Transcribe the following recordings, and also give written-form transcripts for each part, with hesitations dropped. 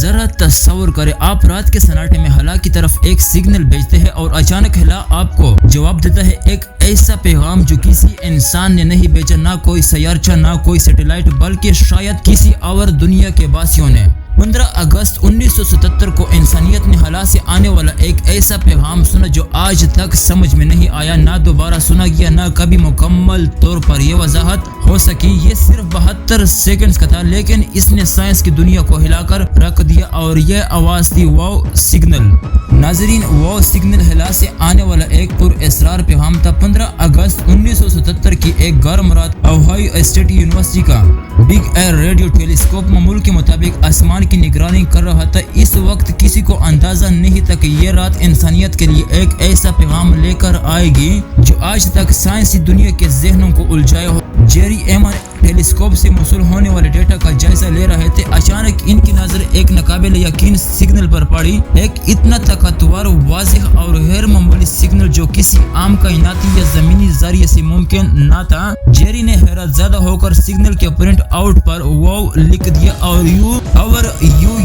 ذرا تصور کریں آپ رات کے سناٹے میں ہلا کی طرف ایک سگنل بھیجتے ہیں اور اچانک ہلا آپ کو جواب دیتا ہے ایک ایسا پیغام جو کسی انسان نے نہیں بھیجا، نہ کوئی سیارچہ، نہ کوئی سیٹلائٹ، بلکہ شاید کسی اور دنیا کے باسیوں نے۔ 15 اگست 1977 کو انسانیت نے ہلا سے آنے والا ایک ایسا پیغام سنا جو آج تک سمجھ میں نہیں آیا، نہ دوبارہ سنا گیا، نہ کبھی مکمل طور پر یہ وضاحت ہو سکی۔ یہ صرف 72 سیکنڈز کا تھا، لیکن اس نے سائنس کی دنیا کو ہلا کر رکھ دیا، اور یہ آواز تھی واو سگنل۔ ناظرین، واو سگنل ہلا سے آنے والا ایک پر اسرار پیغام تھا۔ 15 اگست 1977 کی ایک گرم رات اوہایو اسٹیٹ یونیورسٹی کا بگ ایئر ریڈیو ٹیلیسکوپ معمول کے مطابق آسمان کی نگرانی کر رہا تھا۔ اس وقت کسی کو اندازہ نہیں تھا کہ یہ رات انسانیت کے لیے ایک ایسا پیغام لے کر آئے گی جو آج تک سائنسی دنیا کے ذہنوں کو الجھائے ہو۔ جیری ایمن ٹیلیسکوپ سے موصول ہونے والے ڈیٹا کا جائزہ لے رہے تھے، اچانک ان کی نظر ایک ناقابل یقین سگنل پر پڑی، ایک اتنا طاقتور، واضح اور غیر معمولی سگنل جو کسی عام کائناتی یا زمینی ذریعے سے ممکن نہ تھا۔ جیری نے حیرت زدہ ہو کر سگنل کے پرنٹ آؤٹ پر واو لکھ دیا اور یوں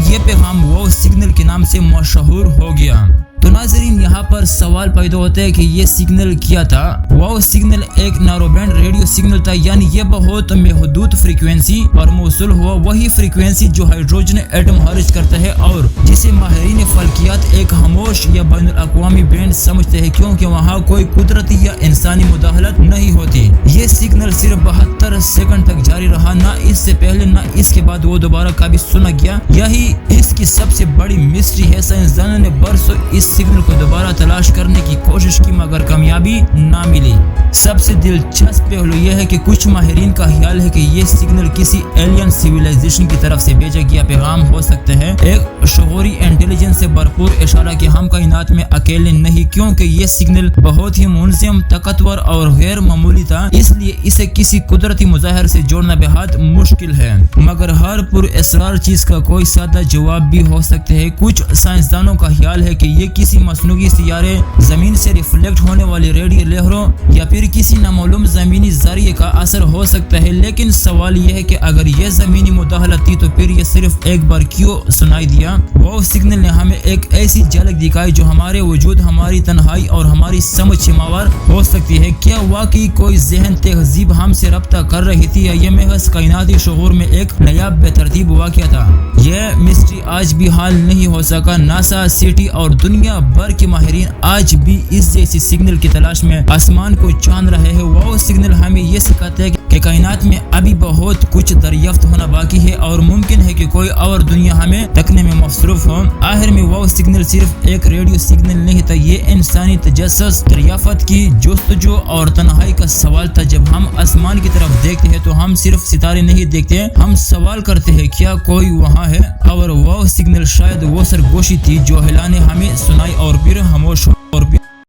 یہ پیغام واو سگنل کے نام سے مشہور ہو گیا۔ تو ناظرین، یہاں پر سوال پیدا ہوتا ہے کہ یہ سگنل کیا تھا؟ واو سگنل ایک نیرو بینڈ ریڈیو سگنل تھا، یعنی یہ بہت محدود فریکوینسی پر موصول ہوا، وہی فریکوینسی جو ہائیڈروجن ایٹم خارج کرتا ہے اور جسے ماہرین فلکیات ایک خاموش یا بین الاقوامی بینڈ سمجھتے ہیں، کیونکہ وہاں کوئی قدرتی یا انسانی مداخلت نہیں ہوتی۔ یہ سگنل صرف 72 سیکنڈ تک جاری رہا، نہ اس سے پہلے نہ اس کے بعد وہ دوبارہ کبھی سنا گیا۔ یہی اس کی سب سے بڑی مسٹری ہے۔ سائنسدانوں نے برسوں اس سگنل کو دوبارہ تلاش کرنے کی کوشش کی، مگر کامیابی نہ ملی۔ سب سے دلچسپ پہلو یہ ہے کہ کچھ ماہرین کا خیال ہے کہ یہ سگنل کسی ایلین سویلائزیشن کی طرف سے بھیجا گیا پیغام ہو سکتا ہے، ایک شعوری انٹیلیجنس سے بھرپور اشارہ کہ ہم کائنات میں اکیلے نہیں۔ کیونکہ یہ سگنل بہت ہی منظم، طاقتور اور غیر معمولی تھا، اس لیے اسے کسی قدرتی مظاہر سے جوڑنا بہت مشکل ہے۔ مگر ہر پر اسرار چیز کا کوئی سادہ جواب بھی ہو سکتا ہے۔ کچھ سائنسدانوں کا خیال ہے کہ یہ کسی مصنوعی سیارے، زمین سے ریفلیکٹ ہونے والی ریڈیو لہروں یا پھر کسی نامعلوم زمینی ذریعے کا اثر ہو سکتا ہے۔ لیکن سوال یہ ہے کہ اگر یہ زمینی مداخلت تھی تو پھر یہ صرف ایک بار کیوں سنائی دیا؟ واو سگنل نے ہمیں ایک ایسی جھلک دکھائی جو ہمارے وجود، ہماری تنہائی اور ہماری سمجھ سے ماور ہو سکتی ہے۔ کیا واقعی کوئی ذہن تہذیب ہم سے رابطہ کر رہی تھی، یا یہ محض کائناتی شعور میں ایک نیا بے ترتیب واقعہ تھا؟ یہ مسٹری آج بھی حل نہیں ہو سکا۔ ناسا، سیٹی اور دنیا بھر کے ماہرین آج بھی اس جیسی سگنل کی تلاش میں آسمان کو چھان رہے ہیں۔ واو سگنل ہمیں یہ سکھاتا ہے کہ کائنات میں ابھی بہت کچھ دریافت ہونا باقی ہے، اور ممکن ہے کہ کوئی اور دنیا ہمیں تکنے میں مصروف ہو۔ آخر میں واو سگنل صرف ایک ریڈیو سگنل نہیں تھا، یہ انسانی تجسس، دریافت کی جستجو اور تنہائی کا سوال تھا۔ جب ہم آسمان کی طرف دیکھتے ہیں تو ہم صرف ستارے نہیں دیکھتے، ہم سوال کرتے ہیں کیا کوئی وہاں ہے؟ اور واو سگنل شاید وہ سرگوشی تھی جو ہلا نے ہمیں سنائی اور پھر خاموش